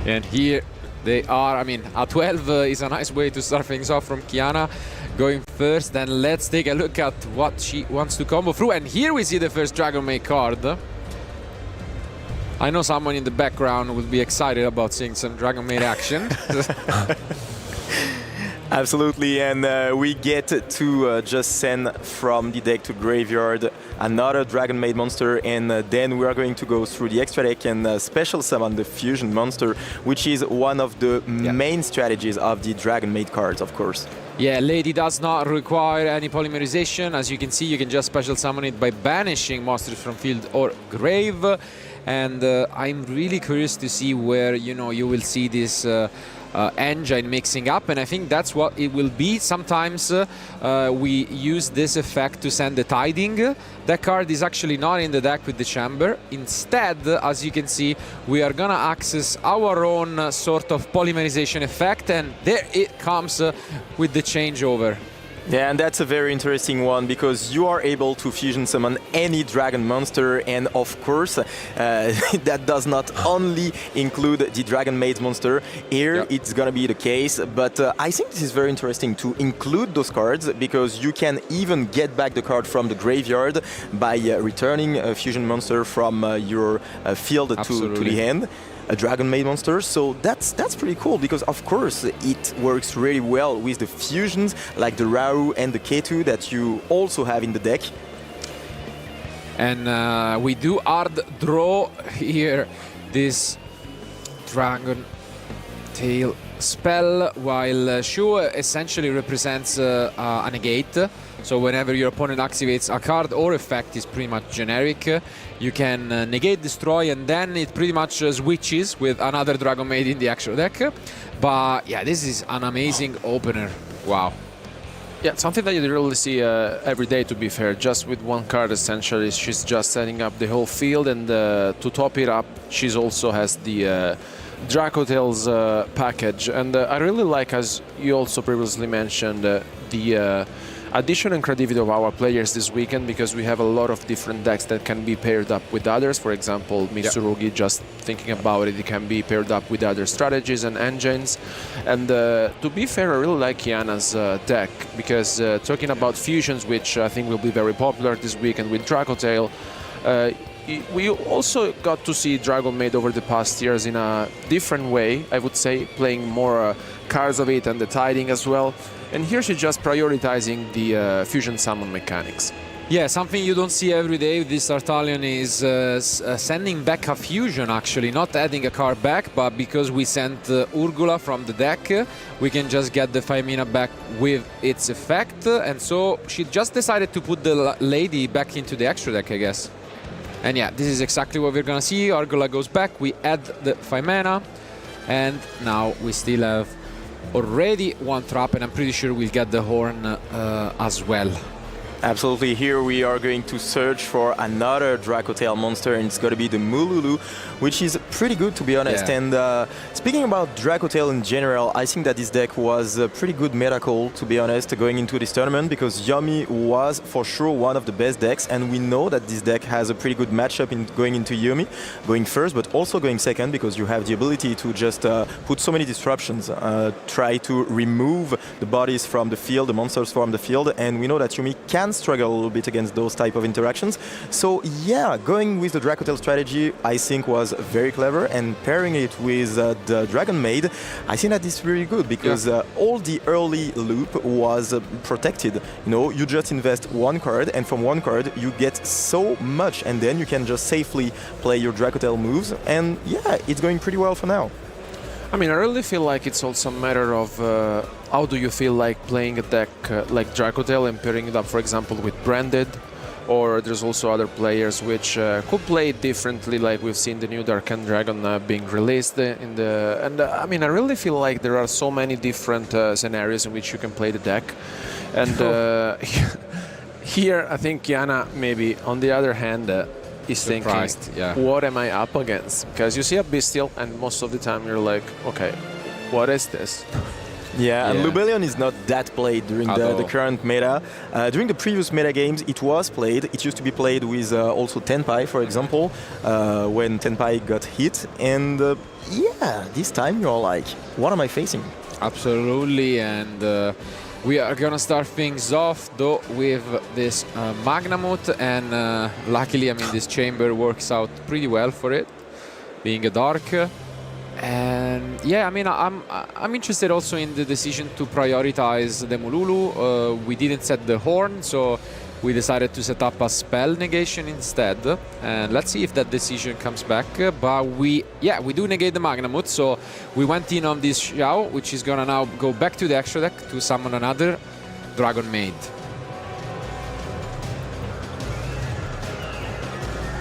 And here they are. I mean, a 12 is a nice way to start things off from Kiana going first. And let's take a look at what she wants to combo through. And here we see the first Dragonmaid card. I know someone in the background will be excited about seeing some Dragonmaid action. Absolutely, and we get to just send from the deck to graveyard another Dragonmaid monster, and then we are going to go through the extra deck and special summon the fusion monster, which is one of the main strategies of the Dragonmaid cards, of course. Yeah, Lady does not require any polymerization. As you can see, you can just special summon it by banishing monsters from field or grave. And I'm really curious to see where, you know, you will see this engine mixing up, and I think that's what it will be. Sometimes we use this effect to send the tiding. That card is actually not in the deck with the chamber. Instead, as you can see, we are gonna access our own sort of polymerization effect, and there it comes with the changeover. Yeah, and that's a very interesting one because you are able to fusion summon any dragon monster, and of course that does not only include the Dragonmaid monster. Here it's gonna be the case, but I think this is very interesting to include those cards because you can even get back the card from the graveyard by returning a fusion monster from your field to the hand. A Dragonmaid monster, so that's pretty cool because of course it works really well with the fusions like the Raoult and the Ketu that you also have in the deck. And we do hard draw here this Dragontail spell, while Shu essentially represents a negate. So whenever your opponent activates a card or effect is pretty much generic, you can negate, destroy, and then it pretty much switches with another Dragonmaid in the actual deck. But yeah, this is an amazing opener. Wow. Yeah, something that you really see every day, to be fair. Just with one card, essentially, she's just setting up the whole field, and to top it up, she also has the Dracotail's package. And I really like, as you also previously mentioned, the addition and creativity of our players this weekend, because we have a lot of different decks that can be paired up with others. For example, Mitsurugi, just thinking about it, it can be paired up with other strategies and engines. And to be fair, I really like Kiana's deck, because talking about fusions, which I think will be very popular this weekend with Dracotail, we also got to see Dragonmaid over the past years in a different way, I would say, playing more cards of it and the tiding as well. And here she's just prioritizing the fusion summon mechanics. Yeah, something you don't see every day. This Tartalion is sending back a fusion, actually, not adding a card back, but because we sent Urgula from the deck, we can just get the 5 mana back with its effect. And so she just decided to put the Lady back into the extra deck, I guess. And yeah, this is exactly what we're gonna see. Urgula goes back, we add the 5 mana, and now we still have already one trap, and I'm pretty sure we'll get the horn as well. Absolutely. Here we are going to search for another Dracotail monster, and it's going to be the Mululu, which is pretty good, to be honest. And speaking about Dracotail in general, I think that this deck was a pretty good meta call, to be honest, going into this tournament, because Yuumi was for sure one of the best decks, and we know that this deck has a pretty good matchup in going into Yuumi, going first, but also going second, because you have the ability to just put so many disruptions, try to remove the bodies from the field, the monsters from the field, and we know that Yuumi can struggle a little bit against those type of interactions. So yeah, going with the Dracotail strategy I think was very clever, and pairing it with the Dragonmaid, I think that is really good, because all the early loop was protected. You know, you just invest one card, and from one card you get so much, and then you can just safely play your Dracotail moves, and yeah, it's going pretty well for now. I mean, I really feel like it's also a matter of how do you feel like playing a deck like Dracotail and pairing it up, for example, with Branded, or there's also other players which could play it differently, like we've seen the new Dark-End Dragon being released in the... And I mean, I really feel like there are so many different scenarios in which you can play the deck. And here, I think Kiana, maybe, on the other hand, is thinking, what am I up against? Because you see a Bystial, and most of the time you're like, okay, what is this? Yeah, and Lubellion is not that played during the current meta. During the previous meta games, it was played. It used to be played with also Tenpai, for example, when Tenpai got hit. And yeah, this time you're like, what am I facing? Absolutely, and we are gonna start things off though with this Magnamut, and luckily, I mean, this chamber works out pretty well for it, being a dark. And yeah, I mean, I'm interested also in the decision to prioritize the Mululu. We didn't set the horn, so we decided to set up a spell negation instead. And let's see if that decision comes back. But we do negate the Magnamut, so we went in on this Xiao, which is gonna now go back to the extra deck to summon another Dragonmaid.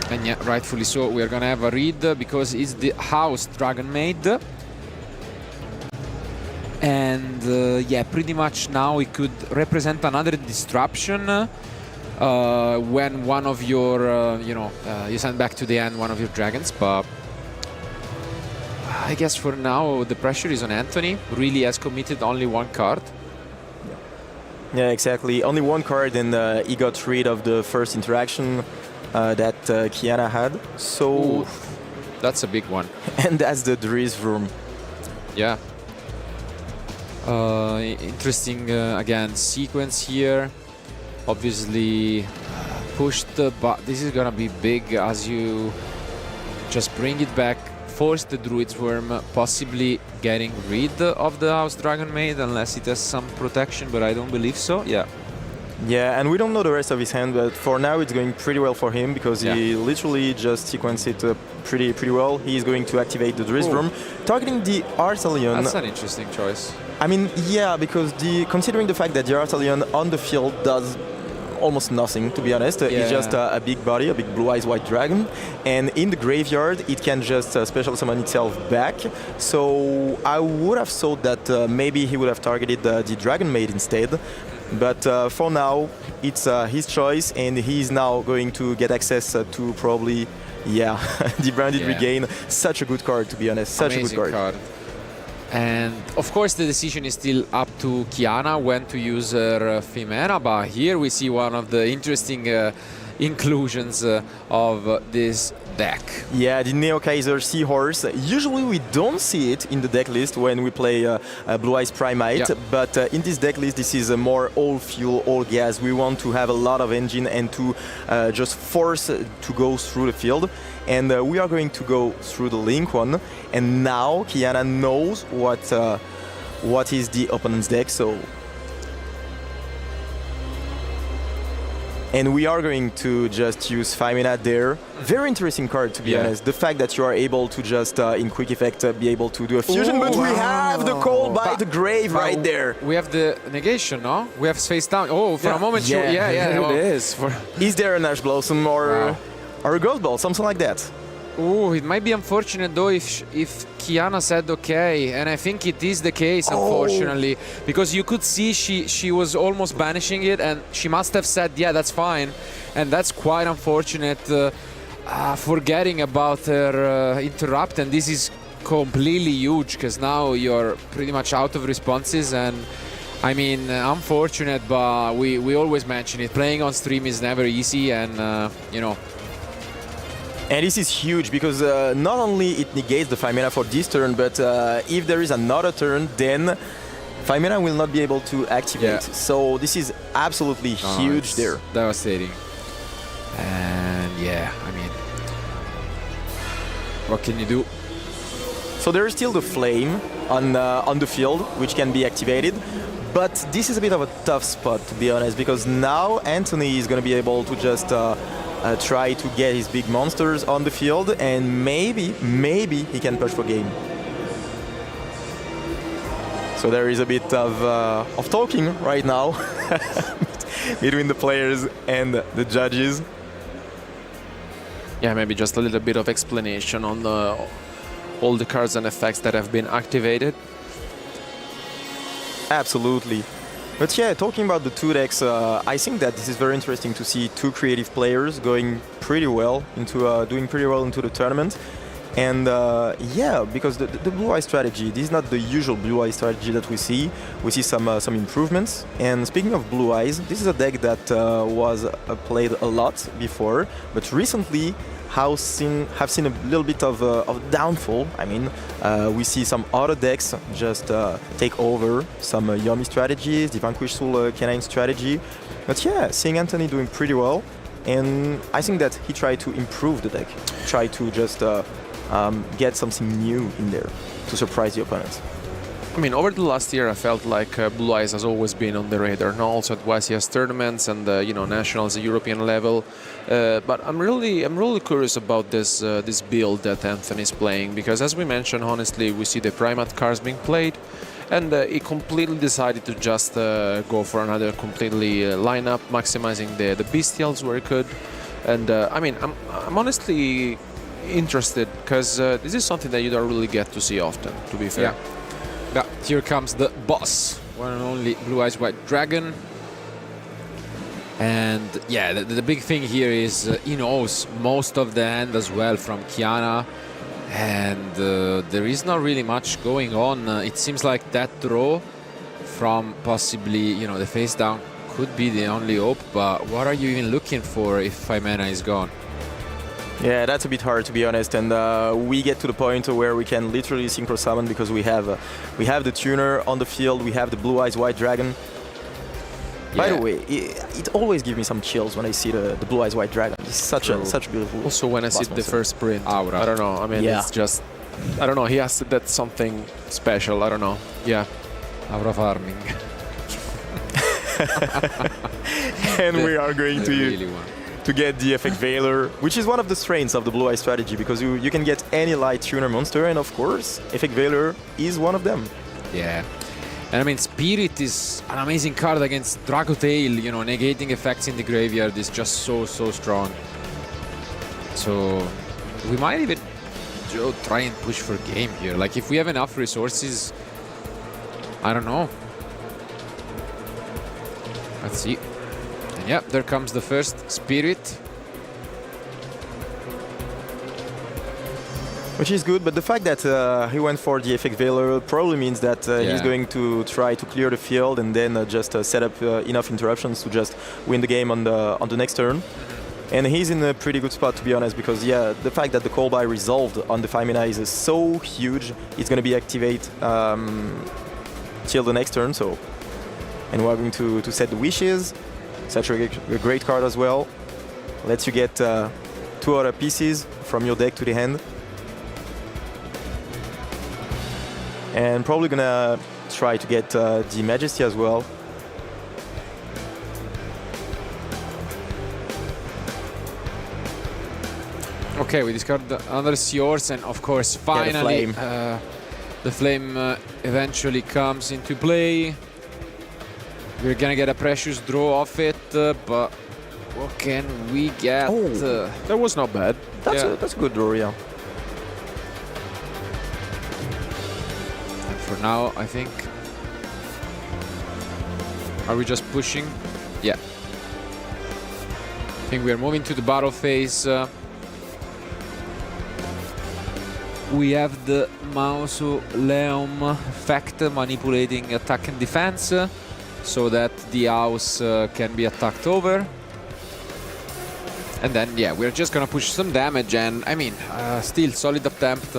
And yeah, rightfully so, we are gonna have a read because it's the house Dragonmaid. And yeah, pretty much now it could represent another disruption when one of your, you send back to the end one of your dragons. But I guess for now the pressure is on Anthony. Really has committed only one card. Yeah, exactly. Only one card, and he got rid of the first interaction that Kiana had. So ooh, that's a big one. And that's the Driz room. Yeah. Interesting again sequence here. Obviously pushed, but this is gonna be big as you just bring it back, force the Druid's Worm, possibly getting rid of the House Dragonmaid unless it has some protection, but I don't believe so. Yeah. Yeah, and we don't know the rest of his hand, but for now it's going pretty well for him because he literally just sequenced it pretty well. He's going to activate the Driz room, targeting the Artalion. That's an interesting choice. I mean, yeah, because considering the fact that the Artalion on the field does almost nothing, to be honest. It's just a big body, a big blue-eyes white dragon, and in the graveyard it can just special summon itself back. So I would have thought that maybe he would have targeted the Dragonmaid instead. But for now, it's his choice, and he's now going to get access to probably, the Branded Regain. Such a good card, to be honest. Such amazing a good card. And of course, the decision is still up to Kiana when to use her Femena, but here we see one of the interesting inclusions of this deck. Yeah, the Neo Kaiser Seahorse. Usually we don't see it in the deck list when we play Blue Eyes Primate, but in this deck list this is a more all fuel, all gas. We want to have a lot of engine and to just force to go through the field. And we are going to go through the Link one. And now Kiana knows what is the opponent's deck, so... And we are going to just use Femena there. Very interesting card, to be honest. The fact that you are able to just, in quick effect, be able to do a fusion. But we have the Call by the Grave right there. We have the negation, no? We have Space Down. Oh, for a moment, it is. Is there an Ash Blossom or a Ghost Ball, something like that? Oh, it might be unfortunate though if Kiana said okay, and I think it is the case, unfortunately, because you could see she was almost banishing it, and she must have said, yeah, that's fine, and that's quite unfortunate, forgetting about her interrupt, and this is completely huge, because now you're pretty much out of responses, and I mean, unfortunate, but we always mention it, playing on stream is never easy, and you know. And this is huge because not only it negates the Femena for this turn, but if there is another turn, then Femena will not be able to activate. So this is absolutely huge there. Devastating. And yeah, I mean, what can you do? So there is still the Flame on the field, which can be activated. But this is a bit of a tough spot, to be honest, because now Anthony is going to be able to just try to get his big monsters on the field, and maybe he can push for game. So there is a bit of talking right now between the players and the judges. Yeah, maybe just a little bit of explanation on all the cards and effects that have been activated. Absolutely. But yeah, talking about the two decks, I think that this is very interesting to see two creative players going pretty well into doing pretty well into the tournament. And yeah, because the blue eye strategy, this is not the usual blue eye strategy that we see. We see some improvements. And speaking of blue eyes, this is a deck that was played a lot before, but recently have seen a little bit of downfall. I mean, we see some other decks just take over some Yomi strategies, the Vanquish Soul Canine strategy. But yeah, seeing Anthony doing pretty well, and I think that he tried to improve the deck, try to just get something new in there to surprise the opponents. I mean, over the last year, I felt like Blue Eyes has always been on the radar, and also at YCS tournaments and nationals, European level. But I'm really curious about this build that Anthony is playing, because as we mentioned, honestly, we see the Primat cards being played, and he completely decided to just go for another completely lineup, maximizing the Bystials where he could. And I mean, I'm honestly interested, because this is something that you don't really get to see often, to be fair. Yeah, here comes the boss, one and only Blue Eyes White Dragon. And yeah, the big thing here is he knows most of the hand as well from Kiana, and there is not really much going on. It seems like that draw from possibly the face down could be the only hope, but what are you even looking for if 5 mana is gone? Yeah, that's a bit hard, to be honest, and we get to the point where we can literally synchro summon, because we have the tuner on the field, we have the Blue Eyes White Dragon. Yeah. By the way, it always gives me some chills when I see the Blue Eyes White Dragon. It's such a beautiful. Also, when I see the first print, Aura. I don't know. I mean, it's just, I don't know. He has that's something special. I don't know. Yeah, Aura farming. And we are going to get the Effect Veiler, which is one of the strengths of the Blue Eye strategy, because you can get any light tuner monster, and of course, Effect Veiler is one of them. Yeah. And I mean, Spirit is an amazing card against Dracotail, negating effects in the graveyard is just so strong. So we might even try and push for game here. Like, if we have enough resources, I don't know. Let's see. And yeah, there comes the first Spirit. Which is good, but the fact that he went for the Effect Veiler probably means that he's going to try to clear the field and then just set up enough interruptions to just win the game on the next turn. And he's in a pretty good spot, to be honest, because yeah, the fact that the call by resolved on the 5 mana is so huge, it's going to be activate till the next turn. So, and we're going to set the wishes. Such a great card as well. Lets you get 2 other pieces from your deck to the hand. And probably gonna try to get the Majesty as well. Okay, we discard another Seors, and of course, finally, the flame eventually comes into play. We're gonna get a precious draw off it, but what can we get? Oh, that was not bad. That's a good draw, yeah. For now, I think. Are we just pushing? Yeah. I think we are moving to the battle phase. We have the Mausoleum effect manipulating attack and defense, so that the house can be attacked over. And then, yeah, we're just gonna push some damage, and I mean, still solid attempt.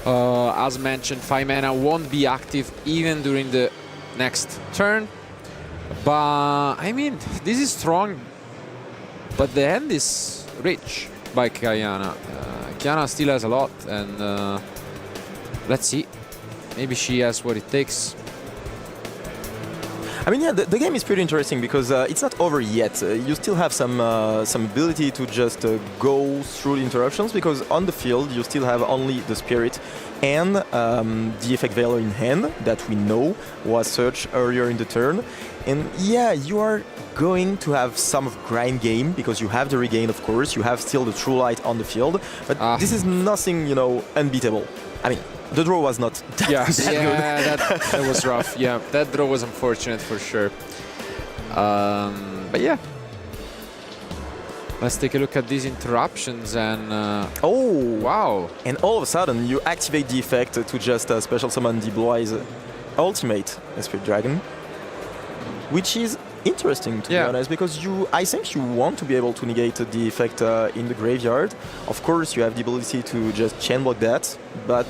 As mentioned, 5 mana won't be active even during the next turn. But, I mean, this is strong. But the hand is rich by Kiana. Kiana still has a lot, and let's see. Maybe she has what it takes. I mean, yeah, the game is pretty interesting because it's not over yet. You still have some ability to just go through the interruptions, because on the field you still have only the Spirit and the Effect Veiler in hand that we know was searched earlier in the turn. And yeah, you are going to have some of grind game because you have the regain, of course. You have still the True Light on the field, but this is nothing, unbeatable. I mean, the draw was not that that was rough. Yeah, that draw was unfortunate for sure. But yeah. Let's take a look at these interruptions and Oh! wow. And all of a sudden, you activate the effect to just special summon the Blue Eyes ultimate Spirit Dragon, which is interesting to be honest, because I think you want to be able to negate the effect in the graveyard. Of course, you have the ability to just chain block that, but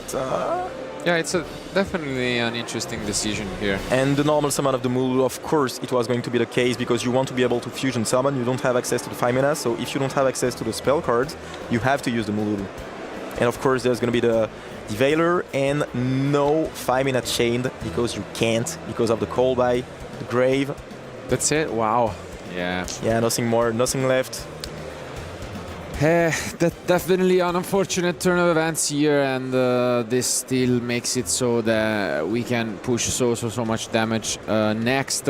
yeah, it's definitely an interesting decision here. And the normal summon of the Mululu, of course, it was going to be the case because you want to be able to fusion summon. You don't have access to the 5 mana, so if you don't have access to the spell cards, you have to use the Mululu. And of course, there's going to be the Veiler and no 5 mana chained because you can't, because of the call by the grave. That's it. Wow. Yeah. Yeah, nothing more, nothing left. That definitely an unfortunate turn of events here, and this still makes it so that we can push so much damage. Next,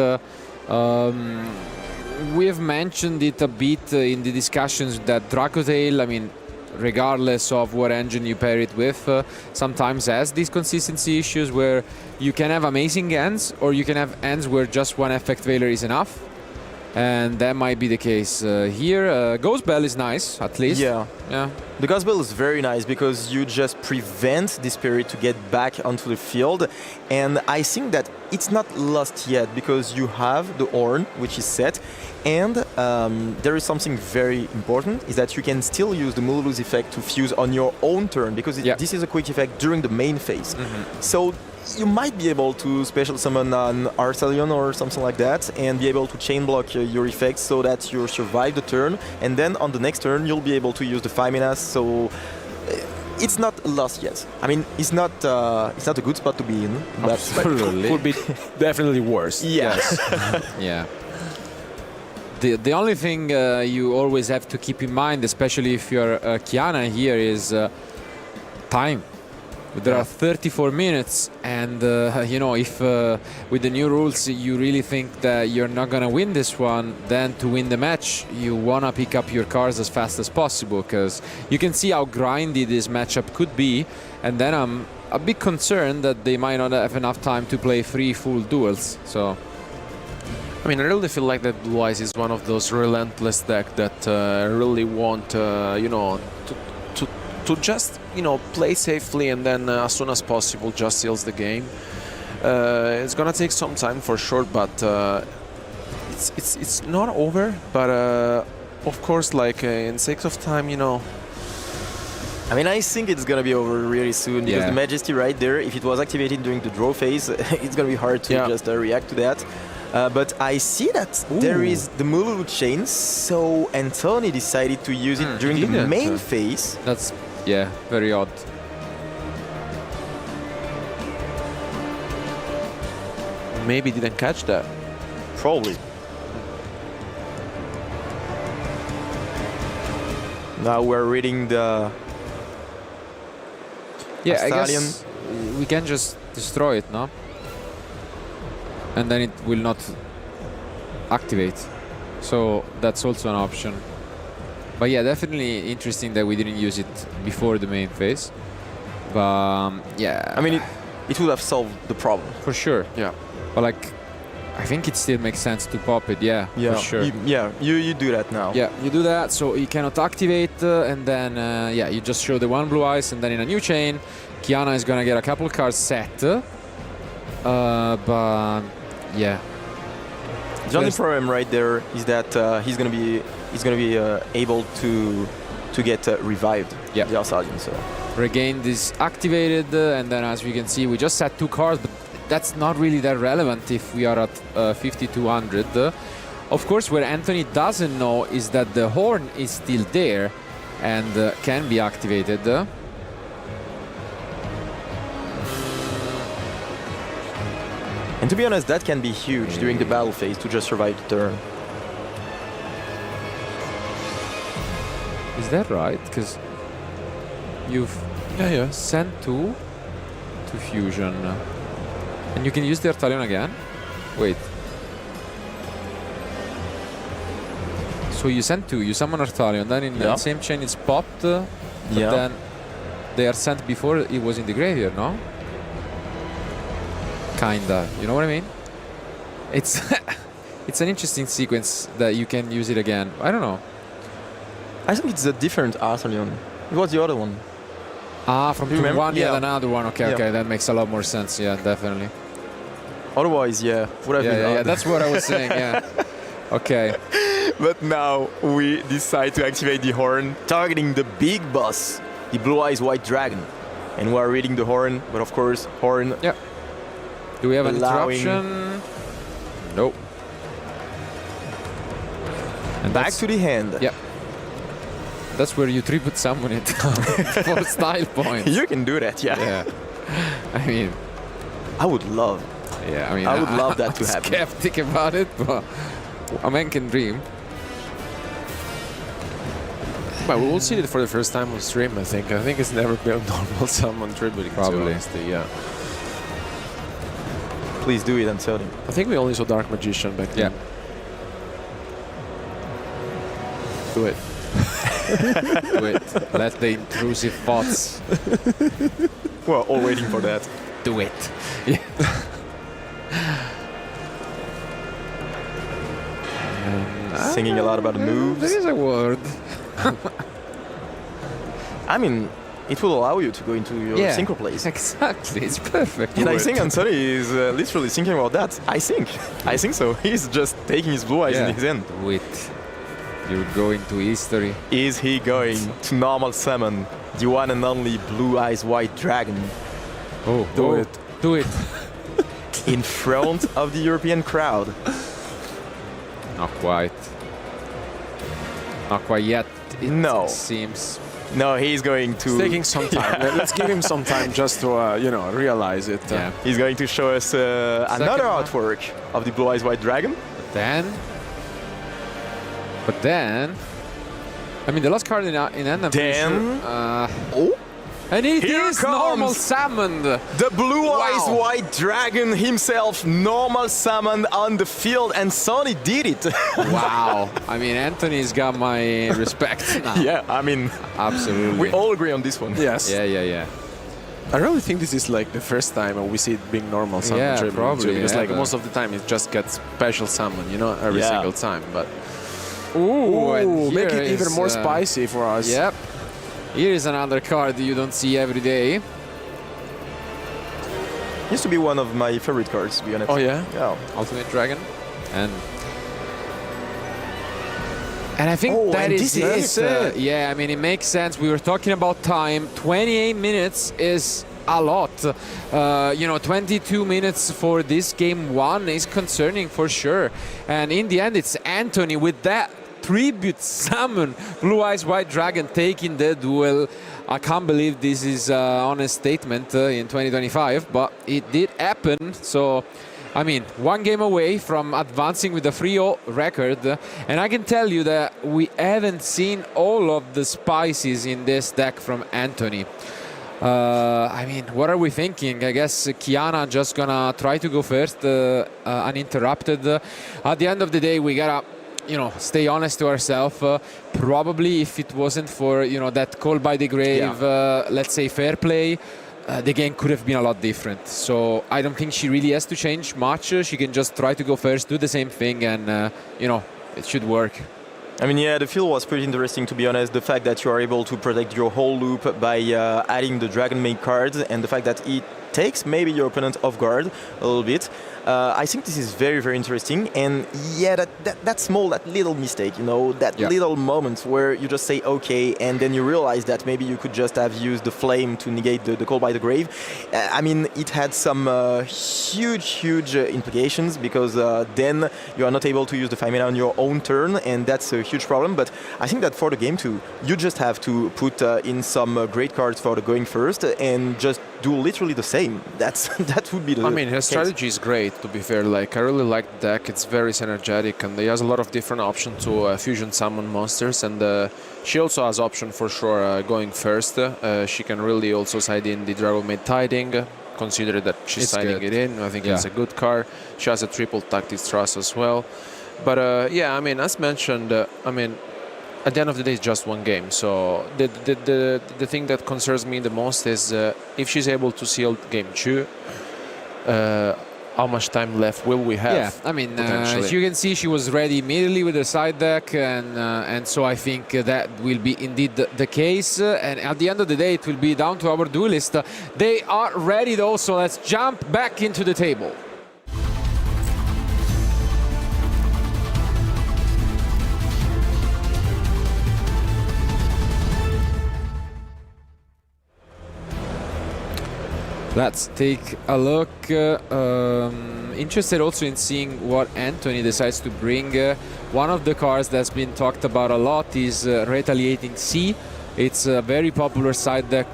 we've mentioned it a bit in the discussions that Dracotail, I mean, regardless of what engine you pair it with, sometimes has these consistency issues where you can have amazing ends, or you can have ends where just one effect Veiler is enough. And that might be the case here. Ghost Bell is nice, at least. Yeah. The Ghost Bell is very nice because you just prevent the spirit to get back onto the field. And I think that it's not lost yet because you have the Horn, which is set. And there is something very important, is that you can still use the Mululu's effect to fuse on your own turn, because this is a quick effect during the main phase. So you might be able to special summon an Arthalion or something like that and be able to chain block your effects so that you survive the turn, and then on the next turn you'll be able to use the 5 mana, so it's not lost yet. I mean, it's not a good spot to be in, but Absolutely. Could be definitely worse. Yes. Yeah. The only thing you always have to keep in mind, especially if you're Kiana here, is time. There are 34 minutes, and you know, if with the new rules you really think that you're not gonna win this one, then to win the match you wanna pick up your cards as fast as possible, because you can see how grindy this matchup could be. And then I'm a bit concerned that they might not have enough time to play 3 full duels. So I mean, I really feel like that Blue Eyes is one of those relentless deck that really want, you know, to just, you know, play safely, and then as soon as possible just seals the game. It's gonna take some time for sure, but it's not over. But of course, like in sake of time, you know. I mean, I think it's gonna be over really soon, because the Majesty right there, if it was activated during the draw phase, it's gonna be hard to just react to that. But I see that there is the Mululu chain, so Anthony decided to use it during the main phase. That's, yeah, very odd. Maybe didn't catch that. Probably. Now we're reading the... Yeah, I Astarion. guess we can just destroy it, no? And then it will not activate. So that's also an option. But yeah, definitely interesting that we didn't use it before the main phase. But yeah. I mean, it would have solved the problem. For sure. Yeah. But like, I think it still makes sense to pop it, yeah, for sure. You do that now. Yeah, you do that, so you cannot activate, and then, yeah, you just show the 1 Blue Eyes, and then in a new chain, Kiana is gonna get a couple cards set. But, yeah. The only problem right there is that he's gonna be able to get revived. Yeah. The Arthalion, so. Regained is activated, and then as we can see, we just set 2 cards, but that's not really that relevant if we are at 5200. Of course, where Anthony doesn't know is that the Horn is still there and can be activated. And to be honest, that can be huge during the battle phase to just survive the turn. Is that right? Because you've sent 2 to fusion. And you can use the Arthalion again? Wait. So you sent 2, you summon Arthalion, then in the same chain it's popped, but then they are sent before it was in the graveyard, no? Kinda, you know what I mean? It's it's an interesting sequence that you can use it again. I don't know. I think it's a different Arthurian. It was the other one. Ah, from You turn remember? 1, yeah, Yeah. another one. Okay, Yeah. okay, that makes a lot more sense. Yeah, definitely. Otherwise, yeah, would have been Yeah, odd. that's what I was saying. Yeah. Okay. But now we decide to activate the horn, targeting the big boss, the Blue Eyes White Dragon. And we are reading the horn, but of course, horn. Yeah. Do we have an Allowing- interruption? Nope. And Back that's, to the hand. yeah. That's where you tribute summon it for style points. You can do that, yeah. Yeah. I mean, I would love. yeah. I mean, I would love that to I'm happen. skeptic about it, but a man can dream. But we will see it for the first time on stream, I think. I think it's never been normal summon tributing. Probably. Yeah. Please do it and tell him. I think we only saw Dark Magician back Yeah. then. Do it. Do it. Let the intrusive thoughts We're all waiting for that. do it. Singing a lot about the moves. There is a word. I mean, it will allow you to go into your Yeah. synchro plays. Exactly. It's perfect. And I word. think Ansari is literally thinking about that. I think so. He's just taking his blue eyes Yeah. in his hand. Do it. You're going to history. Is he going to normal summon the one and only Blue Eyes White Dragon Oh, Do it. Do it. in front of the European crowd? Not quite. Not quite yet. It No. seems. No, he's going to. It's taking some time. Let's give him some time just to, realize it. Yeah. He's going to show us another one. artwork of the Blue Eyes White Dragon. But then. I mean, the last card in end. I'm pretty Then- sure, Oh, and it Here is normal comes- summoned. the Blue Eyes Wow. White Dragon himself, normal summoned on the field, and Sony did it. Wow. I mean, Anthony's got my respect now. Yeah, I mean, Absolutely. we all agree on this one. Yes. Yeah. I really think this is like the first time we see it being normal summon Yeah, tributing, probably, too, because like ever. most of the time it just gets special summon, every Yeah. single time. But Ooh, and make here it even is, more spicy for us. Yep. Here is another card you don't see every day. Used to be one of my favorite cards, to be honest. Oh yeah. Yeah. Ultimate Dragon. And I think Oh, that and is this is it. Yeah, I mean, it makes sense. We were talking about time. 28 minutes is a lot. 22 minutes for this game one is concerning for sure. And in the end, it's Anthony with that tribute summon. Blue Eyes White Dragon taking the duel. I can't believe this is an honest statement in 2025, but it did happen. So, I mean, one game away from advancing with a 3-0 record. And I can tell you that we haven't seen all of the spices in this deck from Anthony. I mean, what are we thinking? I guess Kiana just gonna try to go first, uninterrupted. At the end of the day, we gotta, stay honest to ourselves. Probably if it wasn't for, that call by the grave, let's say fair play, the game could have been a lot different. So I don't think she really has to change much. She can just try to go first, do the same thing, and, it should work. I mean, yeah, the field was pretty interesting, to be honest. The fact that you are able to protect your whole loop by adding the Dragonmaid cards, and the fact that it takes maybe your opponent off guard a little bit. I think this is very, very interesting. And yeah, that small, that little mistake, that little moment where you just say, okay, and then you realize that maybe you could just have used the flame to negate the call by the grave. I mean, it had some huge implications, because then you are not able to use the 5 mana on your own turn, and that's a huge problem. But I think that for the game too, you just have to put in some great cards for the going first, and just do literally the same. That would be the I mean, her case. strategy is great, to be fair. Like, I really like the deck. It's very synergetic, and he has a lot of different options to fusion summon monsters. And she also has option for sure going first. She can really also side in the Dragonmaid Tiding, consider that she's It's siding good. it in. I think it's a good card. She has a triple Tactics Trust as well. But yeah, I mean, as mentioned, at the end of the day, it's just one game. So the thing that concerns me the most is if she's able to seal game 2. how much time left will we have? Yeah, I mean, potentially? as you can see, she was ready immediately with the side deck, and so I think that will be indeed the case. And at the end of the day, it will be down to our duelist. They are ready though, so let's jump back into the table. Let's take a look. Interested also in seeing what Anthony decides to bring. One of the cards that's been talked about a lot is Retaliating Sea. It's a very popular side deck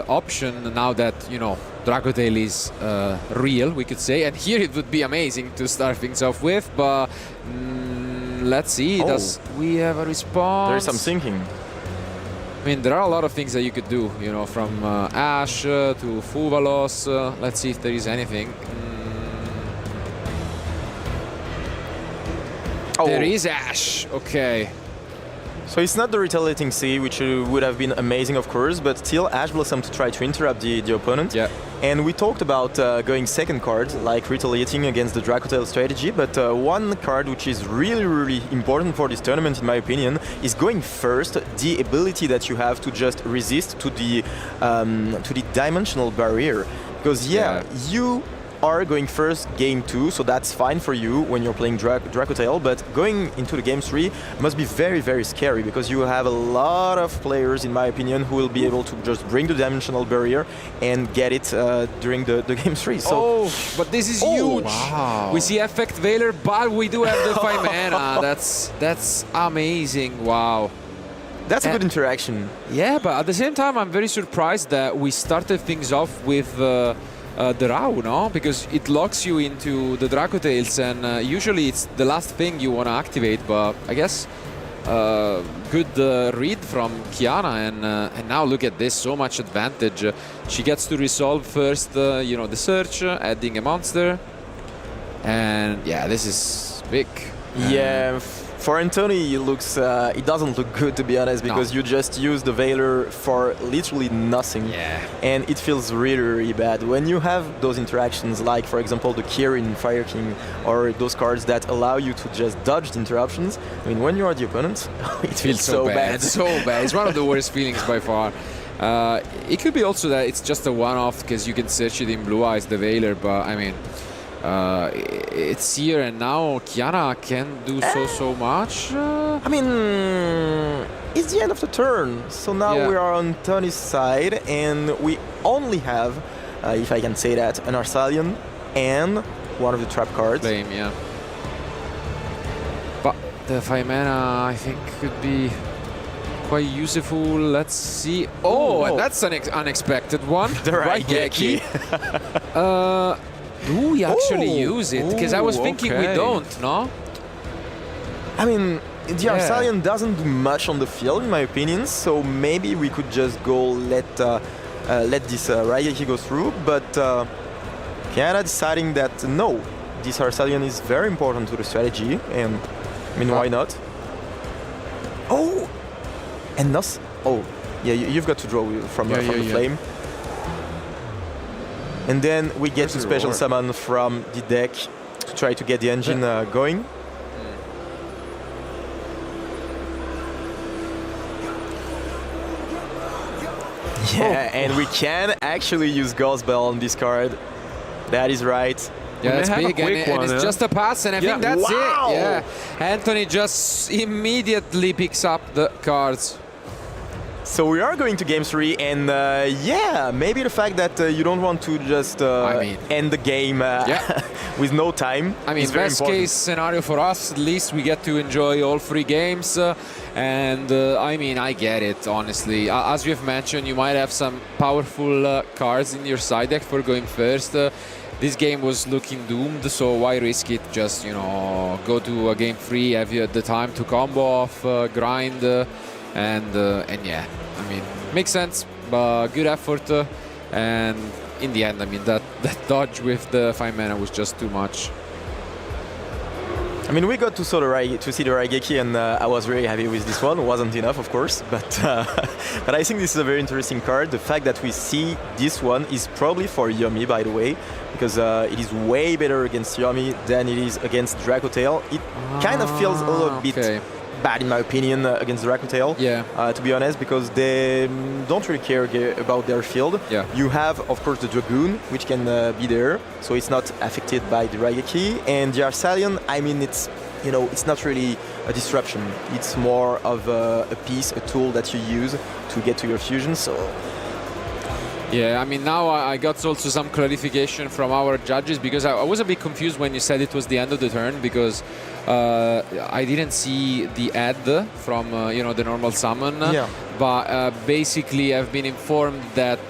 option now that, you know, Dracotail is real, we could say. And here it would be amazing to start things off with, but let's see. Oh. Does we have a response? There's some thinking. I mean, there are a lot of things that you could do, you know, from Ash to Fuvalos. Let's see if there is anything. Oh. There is Ash, okay. So it's not the Retaliating Sea, which would have been amazing, of course, but still Ash Blossom to try to interrupt the opponent. Yeah. And we talked about going second card, like Retaliating against the Dracotail strategy, but one card which is really, really important for this tournament, in my opinion, is going first, the ability that you have to just resist to the dimensional barrier. Because, you are going first game 2, so that's fine for you when you're playing Dracotail, but going into the game 3 must be very, very scary because you have a lot of players, in my opinion, who will be able to just bring the dimensional barrier and get it during the game 3. So, but this is huge. Wow. We see Effect Veiler, but we do have the 5 mana. That's amazing. Wow. that's a good interaction. Yeah, but at the same time, I'm very surprised that we started things off with the Rao, no? Because it locks you into the Dracotails, and usually it's the last thing you want to activate, but I guess good read from Kiana, and now look at this, so much advantage. She gets to resolve first, you know, the search, adding a monster, and yeah, this is big. Yeah, for Anthony, it doesn't look good, to be honest, because you just use the Veiler for literally nothing. Yeah. And it feels really, really bad. When you have those interactions, like, for example, the Kirin, Fire King, or those cards that allow you to just dodge the interruptions, I mean, when you are the opponent, it feels so bad. So bad. It's one of the worst feelings by far. It could be also that it's just a one-off, because you can search it in Blue Eyes, the Veiler, but I mean, it's here, and now Kiana can do so much. I mean, it's the end of the turn, so now we are on Tony's side, and we only have, if I can say that, an Arsalian and one of the trap cards. Flame, yeah. But the 5 mana, I think, could be quite useful. Let's see. Oh, and that's an unexpected one. The Raigeki. Do we actually use it? Because I was thinking we don't, no? I mean, the Arsalian doesn't do much on the field, in my opinion, so maybe we could just go let this Raigeki go through, but Kiana deciding that no, this Arsalian is very important to the strategy, and I mean, why not? Oh! And Nos? Oh, yeah, you've got to draw from the flame. And then we get to special summon from the deck to try to get the engine going. Yeah, and we can actually use Ghost Bell on this card. That is right. Yeah, that's big, and it's just a pass, and I think that's it. Yeah, Anthony just immediately picks up the cards. So we are going to game 3, and yeah, maybe the fact that you don't want to just end the game with no time. I mean, best case scenario for us, at least we get to enjoy all 3 games. And I mean, I get it, honestly. As we've mentioned, you might have some powerful cards in your side deck for going first. This game was looking doomed, so why risk it? Just, you know, go to a game 3, have you the time to combo off, grind. And yeah, I mean, makes sense, but good effort. And in the end, I mean, that dodge with the 5 mana was just too much. I mean, we got to see the Raigeki, and I was very happy with this one. It wasn't enough, of course, but but I think this is a very interesting card. The fact that we see this one is probably for Yomi, by the way, because it is way better against Yomi than it is against Dracotail. It kind of feels a little bit bad, in my opinion, against Dracotail. Yeah. To be honest, because they don't really care about their field. Yeah. You have, of course, the Dragoon, which can be there, so it's not affected by the Raigeki. And the Arcalion, I mean, it's not really a disruption. It's more of a piece, a tool that you use to get to your fusion. So. Yeah, I mean, now I got also some clarification from our judges, because I was a bit confused when you said it was the end of the turn, because I didn't see the ad from the normal summon. Yeah. But basically, I've been informed that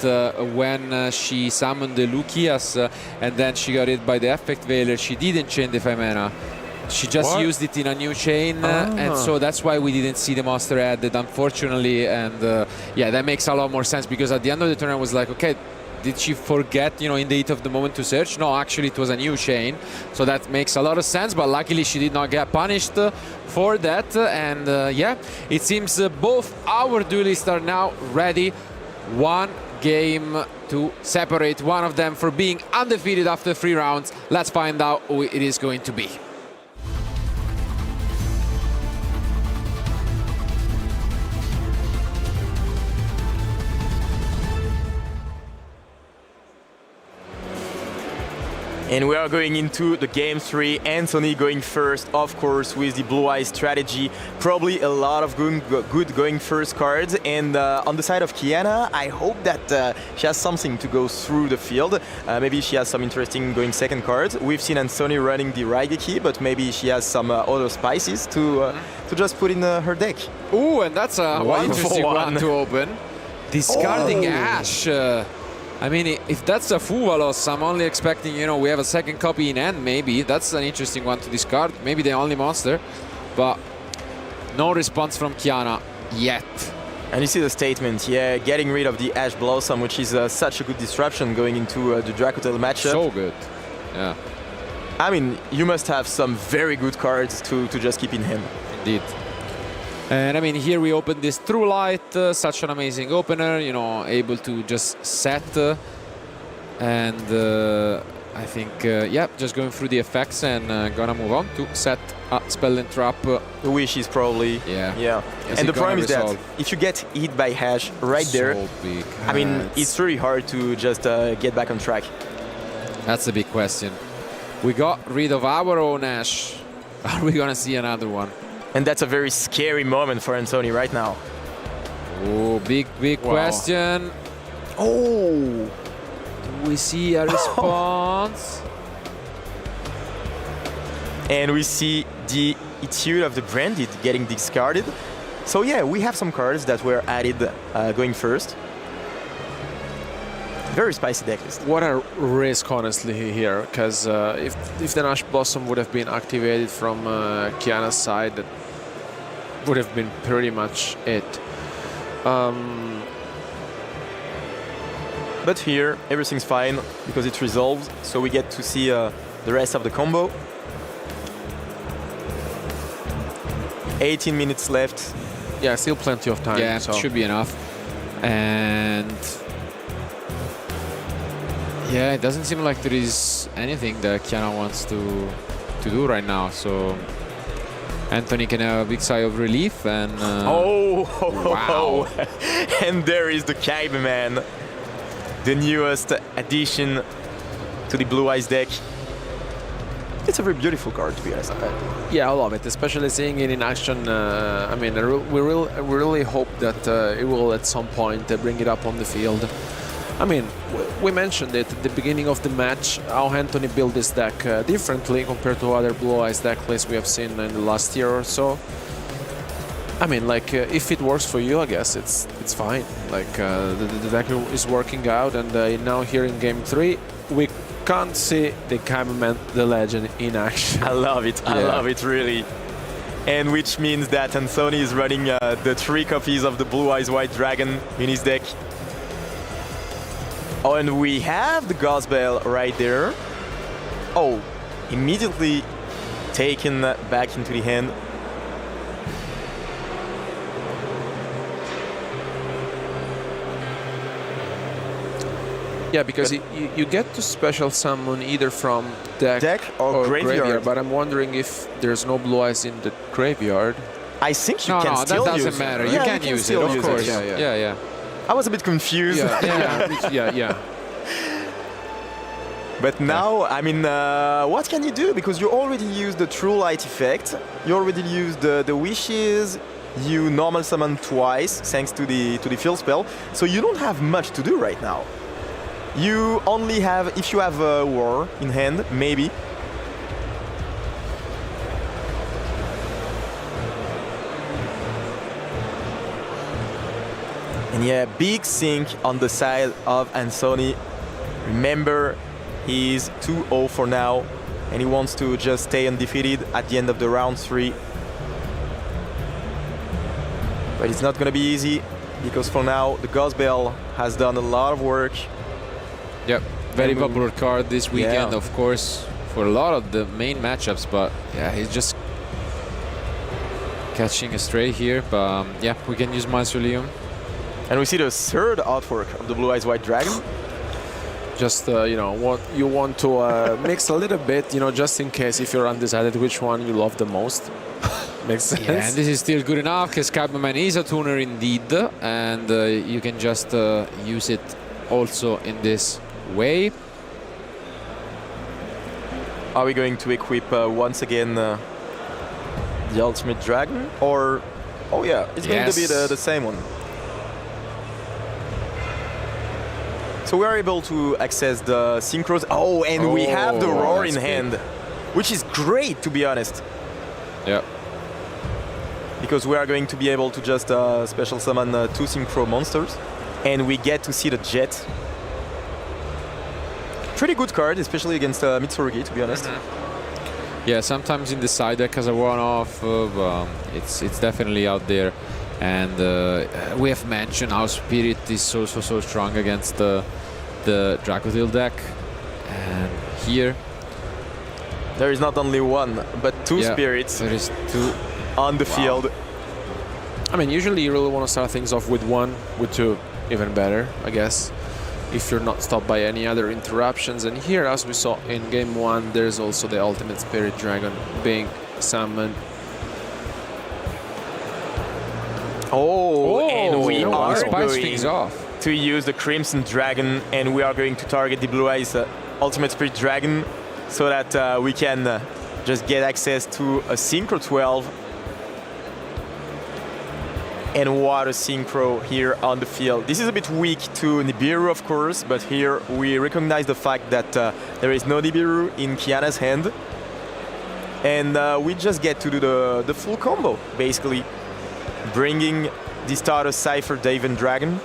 when she summoned the Lucias and then she got hit by the Effect Veiler, she didn't chain the 5 mana. She just used it in a new chain, and so that's why we didn't see the monster added, unfortunately. And yeah, that makes a lot more sense, because at the end of the turn I was like, okay, did she forget, in the heat of the moment to search? No, actually it was a new chain, so that makes a lot of sense. But luckily she did not get punished for that. And yeah, it seems both our duelists are now ready. One game to separate one of them for being undefeated after 3 rounds. Let's find out who it is going to be. And we are going into the game 3. Anthony going first, of course, with the Blue Eyes strategy. Probably a lot of good going first cards. And on the side of Kiana, I hope that she has something to go through the field. Maybe she has some interesting going second cards. We've seen Anthony running the Raigeki, but maybe she has some other spices to just put in her deck. Ooh, and that's a interesting one to open. Discarding Ash. I mean, if that's a Fuvalos, I'm only expecting, we have a second copy in hand, maybe. That's an interesting one to discard. Maybe the only monster. But no response from Kiana yet. And you see the statement, yeah, getting rid of the Ash Blossom, which is such a good disruption going into the Dracotail matchup. So good, yeah. I mean, you must have some very good cards to just keep in hand. Indeed. And I mean, here we open this True Light, such an amazing opener, able to just set. And I think, yeah, just going through the effects and gonna move on to set a Spell and Trap. The Wish is probably, yeah. And the problem is that if you get hit by Ash right there, big. I mean, it's really hard to just get back on track. That's a big question. We got rid of our own Ash. Are we gonna see another one? And that's a very scary moment for Anthony right now. Oh, big question. Oh! Do we see a response? And we see the Etude of the Branded getting discarded. So yeah, we have some cards that were added going first. Very spicy deck list. What a risk, honestly, here, because if the Ash Blossom would have been activated from Kiana's side, that would have been pretty much it. But here, everything's fine because it's resolved, so we get to see the rest of the combo. 18 minutes left. Yeah, still plenty of time. Yeah, so. should be enough. And yeah, it doesn't seem like there is anything that Kiana wants to do right now. So Anthony can have a big sigh of relief and wow. And there is the Kaiba, the newest addition to the Blue Eyes deck. It's a very beautiful card, to be honest. Yeah, I love it, especially seeing it in action. I mean, we really hope that it will at some point bring it up on the field. I mean, we mentioned it at the beginning of the match, how Anthony built this deck differently compared to other Blue Eyes deck lists we have seen in the last year or so. I mean, like, if it works for you, I guess it's fine. Like, the deck is working out, and now here in Game 3, we can't see the Kaiba, the legend, in action. I love it. I love it, really. And which means that Anthony is running the 3 copies of the Blue Eyes White Dragon in his deck. Oh, and we have the Gospel right there. Oh, immediately taken back into the hand. Yeah, because you get to special summon either from Deck or graveyard. but I'm wondering if there's no blue eyes in the graveyard. I think you No, can no, still that use doesn't it. matter. Yeah, You can use it, still of use course. Yeah. Yeah. I was a bit confused. Yeah. But now, I mean, what can you do? Because you already used the True Light effect, you already used the wishes, you normal summon twice thanks to the field spell, so you don't have much to do right now. You only have, if you have a war in hand, maybe. And yeah, big sink on the side of Anthony. Remember, he's 2-0 for now, and he wants to just stay undefeated at the end of the round 3. But it's not going to be easy, because for now, the Ghost Bell has done a lot of work. Yep, very popular card this weekend, Yeah. of course, for a lot of the main matchups. But yeah, he's just catching a stray here. But yeah, we can use Mausoleum. And we see the third artwork of the Blue Eyes White Dragon. Just what you want to mix a little bit, just in case if you're undecided which one you love the most. Makes sense. Yeah, and this is still good enough because Cabman is a tuner indeed, and you can just use it also in this way. Are we going to equip once again the Ultimate Dragon? Or, oh yeah, it's going to be the same one. So we are able to access the synchros. Oh, and we have the Roar in hand, which is great, to be honest. Yeah. Because we are going to be able to just special summon 2 synchro monsters, and we get to see the Jet. Pretty good card, especially against Mitsurugi, to be honest. Yeah, sometimes in the side deck as a one-off, it's definitely out there. And we have mentioned how Spirit is so strong against the Dracotail deck. And here, there is not only one, but 2 spirits. There is 2 on the field. I mean, usually you really want to start things off with 1, with 2, even better, I guess, if you're not stopped by any other interruptions. And here, as we saw in game 1, there's also the Ultimate Spirit Dragon being summoned. And we are spice things off to use the Crimson Dragon, and we are going to target the Blue Eyes Ultimate Spirit Dragon so that we can just get access to a Synchro 12. And what a Synchro here on the field. This is a bit weak to Nibiru, of course, but here we recognize the fact that there is no Nibiru in Kiana's hand. And we just get to do the full combo, basically. Bringing the starter Cypher, Daven Dragon.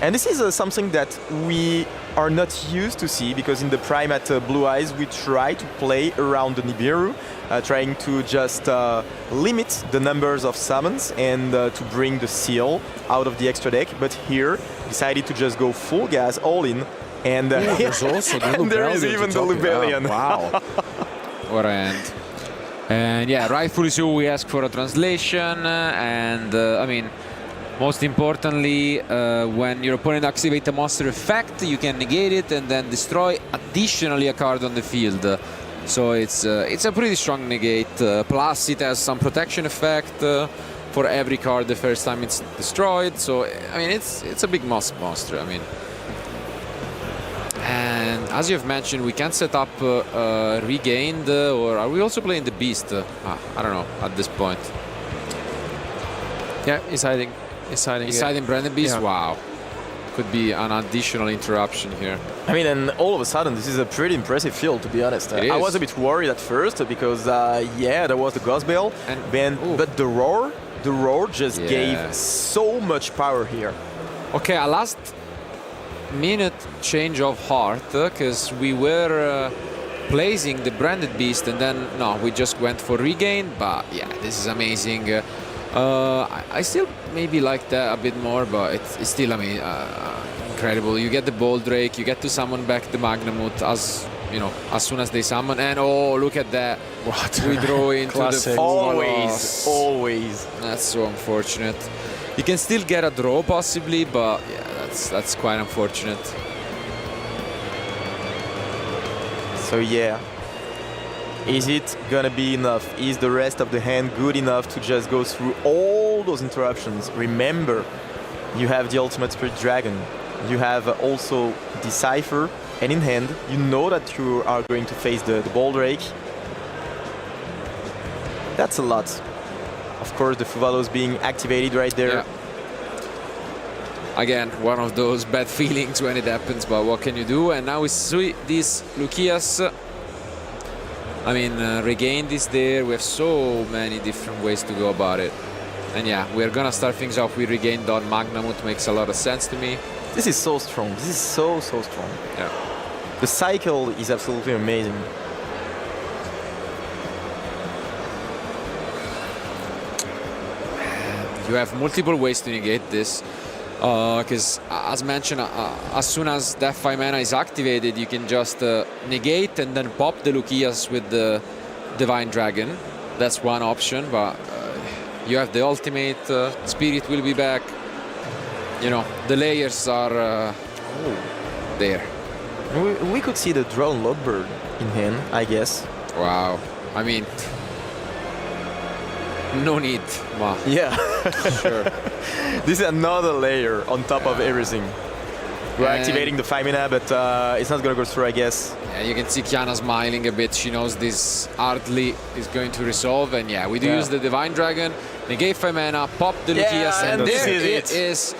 And this is something that we are not used to see, because in the Prime at Blue Eyes we try to play around the Nibiru, trying to just limit the numbers of summons and to bring the seal out of the extra deck. But here, decided to just go full gas, all in. And, there's also the and there is even the Lubellion. Wow. What a end. And yeah, rightfully so, we ask for a translation. And I mean, most importantly, when your opponent activates a monster effect, you can negate it and then destroy additionally a card on the field. So it's a pretty strong negate. Plus, it has some protection effect for every card the first time it's destroyed. So I mean, it's a big monster. I mean. And as you've mentioned, we can set up Regained, or are we also playing the Beast? I don't know at this point. Yeah, he's hiding. He's hiding Branded Beast? Yeah. Wow. Could be an additional interruption here. I mean, and all of a sudden, this is a pretty impressive field, to be honest. I was a bit worried at first because, yeah, there was the Ghost Bell, but the Roar just gave so much power here. Okay, a last minute change of heart, because we were placing the Branded Beast and then, no, we just went for Regain, but yeah, this is amazing. I still maybe like that a bit more, but it's still, I mean, incredible. You get the Bold Drake, you get to summon back the Magnamut as you know, as soon as they summon. And oh, look at that. What? We draw into the Classic. full Always, always. That's so unfortunate. You can still get a draw possibly, but yeah, that's quite unfortunate. So yeah, is it gonna be enough? Is the rest of the hand good enough to just go through all those interruptions? Remember, you have the ultimate Spirit Dragon. You have also Decipher, and in hand, you know that you are going to face the Ball Drake. That's a lot. Of course, the Fuvalos being activated right there. Yeah. Again, one of those bad feelings when it happens, but what can you do? And now we see this Lucius. I mean, regain this there. We have so many different ways to go about it. And yeah, we're gonna start things off with regain Don Magnamut. Makes a lot of sense to me. This is so strong. This is so strong. Yeah. The cycle is absolutely amazing. You have multiple ways to negate this. Because as mentioned, as soon as that 5 mana is activated, you can just negate and then pop the Lucius with the Divine Dragon. That's one option, but you have the ultimate, Spirit will be back. You know, the layers are there. We could see the Drone Logbird in hand, I guess. Wow. I mean, no need. Wow. Yeah. Sure. This is another layer on top of everything. We're And activating the 5 mana, but it's not gonna go through, I guess. yeah, you can see Kiana smiling a bit. She knows this hardly is going to resolve. And yeah, we do use the Divine Dragon, negate 5 mana, pop the Lucius, and this there is it is.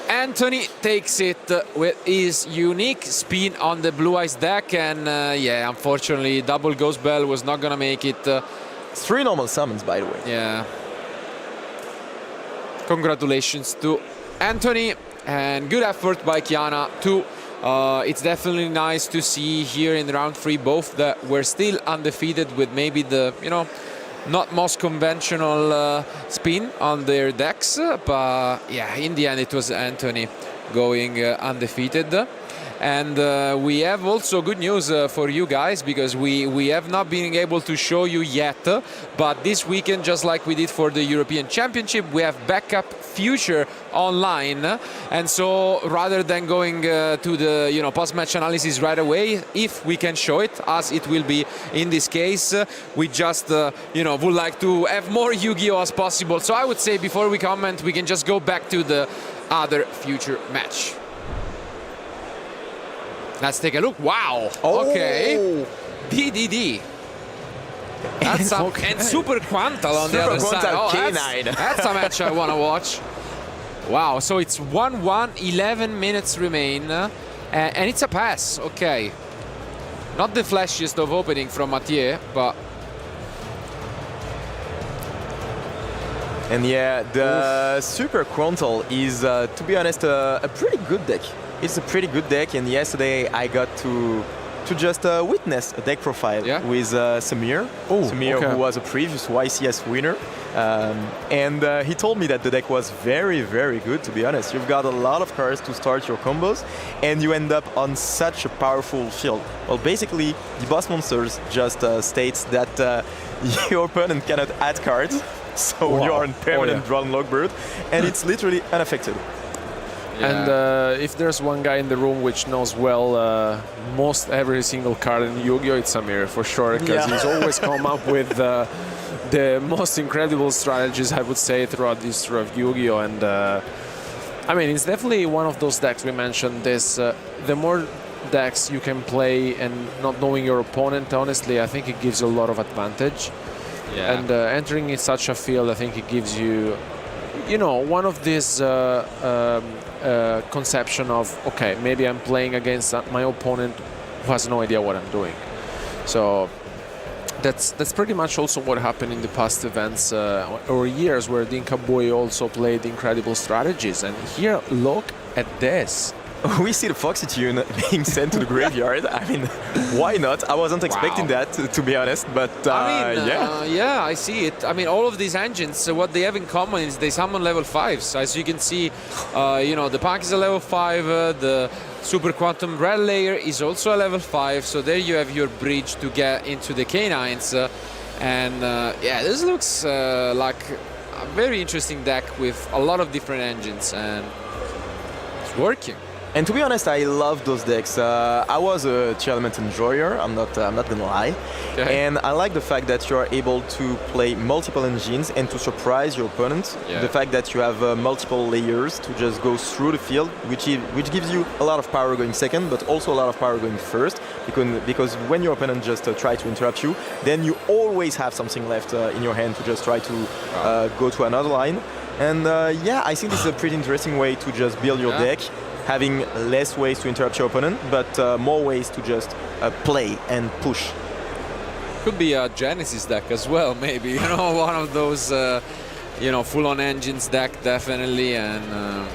Anthony takes it with his unique spin on the Blue Eyes deck. And yeah, unfortunately, double Ghost Bell was not gonna make it. 3 normal summons, by the way. Yeah. Congratulations to Anthony, and good effort by Kiana too. It's definitely nice to see here in round 3 both that we're still undefeated with maybe the, you know, not most conventional spin on their decks, but yeah, in the end it was Anthony going undefeated. And we have also good news for you guys, because we have not been able to show you yet, but this weekend, just like we did for the European Championship, we have backup future online. And so rather than going to the, you know, post-match analysis right away, if we can show it, as it will be in this case, we just you know, would like to have more Yu-Gi-Oh as possible. So I would say before we comment, we can just go back to the other future match. Let's take a look. Wow. Oh. Okay. DDD. That's Okay. and Super Quantal on the Super other side. Quantal Oh, K9. that's a match I want to watch. Wow. So it's 1-1, 11 minutes remain. And it's a pass. Okay. Not the flashiest of opening from Mathieu, but... And yeah, the Super Quantal is, to be honest, a pretty good deck. It's a pretty good deck, and yesterday I got to just witness a deck profile with Samir. Samir, who was a previous YCS winner. And he told me that the deck was very, very good, to be honest. You've got a lot of cards to start your combos, and you end up on such a powerful field. Well, basically, the boss monsters just states that your opponent cannot add cards, so you're on permanent Dragon Logbird, and it's literally unaffected. Yeah. And if there's one guy in the room which knows well most every single card in Yu-Gi-Oh, it's Samir for sure, because he's always come up with the most incredible strategies, I would say, throughout the history of Yu-Gi-Oh. And I mean, it's definitely one of those decks we mentioned. This the more decks you can play and not knowing your opponent, honestly, I think it gives you a lot of advantage. Yeah. And entering in such a field, I think it gives you, you know, one of these conception of, okay, maybe I'm playing against my opponent who has no idea what I'm doing. So that's pretty much also what happened in the past events or years, where Dinka Boy also played incredible strategies. And here, look at this. we see the Foxy Tune being sent to the graveyard. I mean, why not? I wasn't expecting that, to be honest, but yeah, I see it. I mean, all of these engines, what they have in common is they summon level 5s. As you can see, the Punk is a level 5, the Super Quantum Red Layer is also a level 5, so there you have your bridge to get into the Canines. This looks like a very interesting deck with a lot of different engines, and it's working. And to be honest, I love those decks. I was a tier element enjoyer. I'm not gonna lie. Okay. And I like the fact that you are able to play multiple engines and to surprise your opponent. Yeah. The fact that you have multiple layers to just go through the field, which gives you a lot of power going second, but also a lot of power going first. Because when your opponent just try to interrupt you, then you always have something left in your hand to just try to go to another line. And I think this is a pretty interesting way to just build your deck, having less ways to interrupt your opponent, but more ways to just play and push. Could be a Genesis deck as well, maybe. One of those, full-on engines deck, definitely, and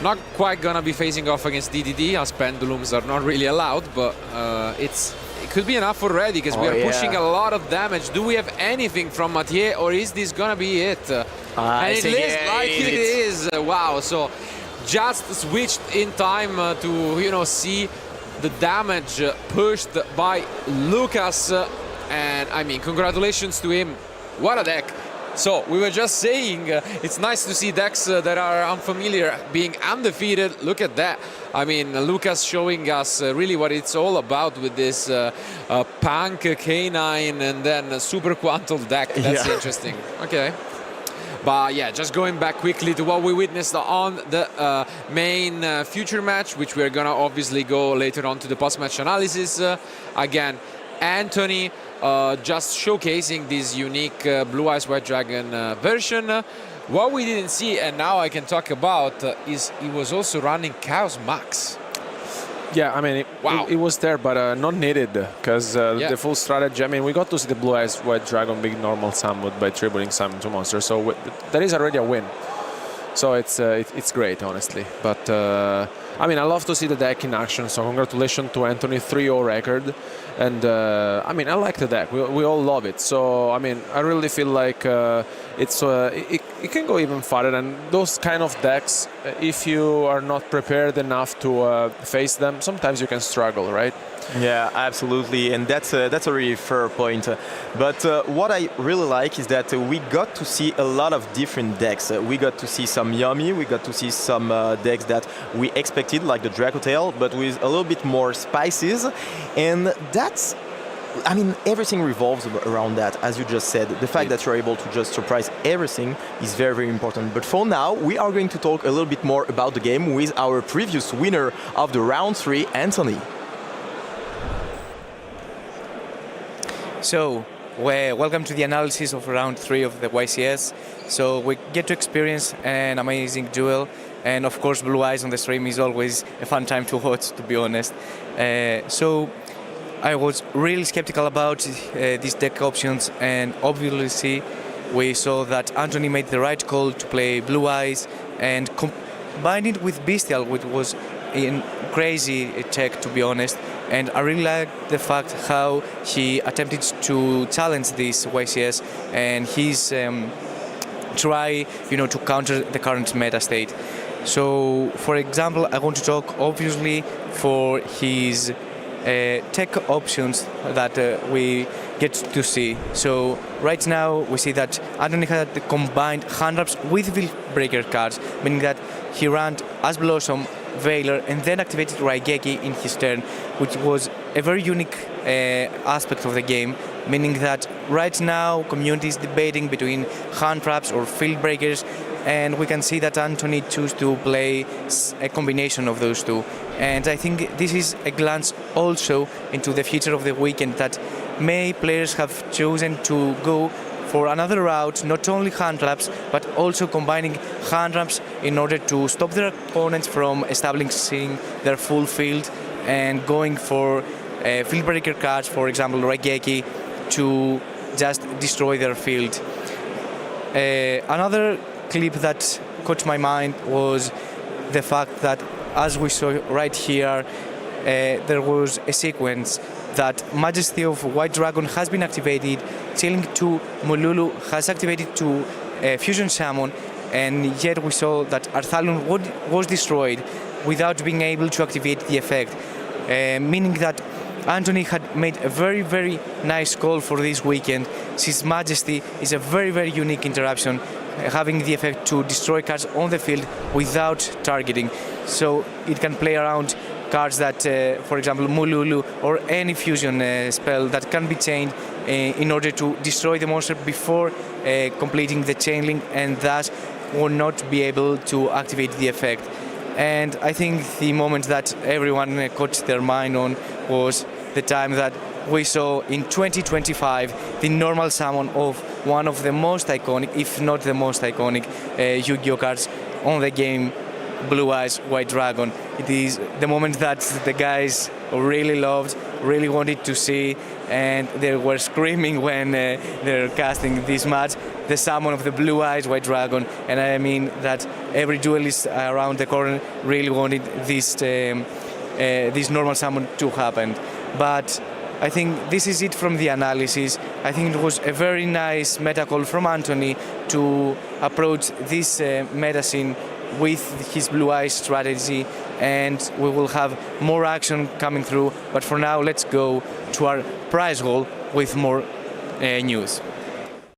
not quite gonna be facing off against DDD, as pendulums are not really allowed, but it could be enough already, because we are pushing a lot of damage. Do we have anything from Mathieu, or is this gonna be it? And it is like it is. Wow, so just switched in time to see the damage pushed by Lucas, and I mean, congratulations to him. What a deck. So we were just saying it's nice to see decks that are unfamiliar being undefeated. Look at that. I mean, Lucas showing us really what it's all about with this Punk, K9, and then Super Quantum deck. That's interesting. Okay. But yeah, just going back quickly to what we witnessed on the main future match, which we're gonna obviously go later on to the post-match analysis. Again, Anthony just showcasing this unique Blue Eyes White Dragon version. What we didn't see, and now I can talk about, is he was also running Chaos Max. Yeah, I mean, it was there, but not needed, because the full strategy, I mean, we got to see the Blue Eyes White Dragon big normal summon by tribling summon two monsters, so that is already a win. So it's great, honestly. But, I mean, I love to see the deck in action, so congratulations to Anthony, 3-0 record. And, I mean, I like the deck. We all love it. So, I mean, I really feel like it can go even farther. And those kind of decks, if you are not prepared enough to face them, sometimes you can struggle, right? Yeah, absolutely, and that's a really fair point. But what I really like is that we got to see a lot of different decks. We got to see some yummy, we got to see some decks that we expected, like the Dracotail, but with a little bit more spices. And that's, I mean, everything revolves around that, as you just said. The fact that you're able to just surprise everything is very, very important. But for now, we are going to talk a little bit more about the game with our previous winner of the round 3, Anthony. So, welcome to the analysis of round 3 of the YCS. So we get to experience an amazing duel, and of course Blue Eyes on the stream is always a fun time to watch, to be honest. So I was really skeptical about these deck options, and obviously we saw that Anthony made the right call to play Blue Eyes and combine it with Bystial, which was a crazy tech, to be honest. And I really like the fact how he attempted to challenge this YCS and his try, to counter the current meta state. So, for example, I want to talk obviously for his tech options that we get to see. So right now we see that Anthony had the combined hand wraps with Veil Breaker cards, meaning that he ran as Blossom, Veiler, and then activated Raigeki in his turn, which was a very unique aspect of the game, meaning that right now community is debating between hand traps or field breakers, and we can see that Anthony chose to play a combination of those two. And I think this is a glance also into the future of the weekend, that many players have chosen to go for another route, not only hand traps, but also combining hand traps in order to stop their opponents from establishing their full field and going for field breaker cards, for example Raigeki, to just destroy their field. Another clip that caught my mind was the fact that as we saw right here, there was a sequence that Majesty of White Dragon has been activated, Chilling to Mululu has activated to Fusion Summon, and yet we saw that Arthalon was destroyed without being able to activate the effect, meaning that Anthony had made a very, very nice call for this weekend. His Majesty is a very, very unique interruption, having the effect to destroy cards on the field without targeting. So it can play around cards that, for example, Mululu or any fusion spell that can be chained in order to destroy the monster before completing the chain link, and thus will not be able to activate the effect. And I think the moment that everyone caught their mind on was the time that we saw in 2025 the normal summon of one of the most iconic, if not the most iconic, Yu-Gi-Oh cards on the game, Blue Eyes White Dragon. It is the moment that the guys really loved, really wanted to see, and they were screaming when they're casting this match, the summon of the Blue Eyes White Dragon. And I mean that every duelist around the corner really wanted this normal summon to happen. But I think this is it from the analysis. I think it was a very nice meta call from Anthony to approach this meta scene with his Blue Eyes strategy, and we will have more action coming through. But for now, let's go to our prize hall with more news.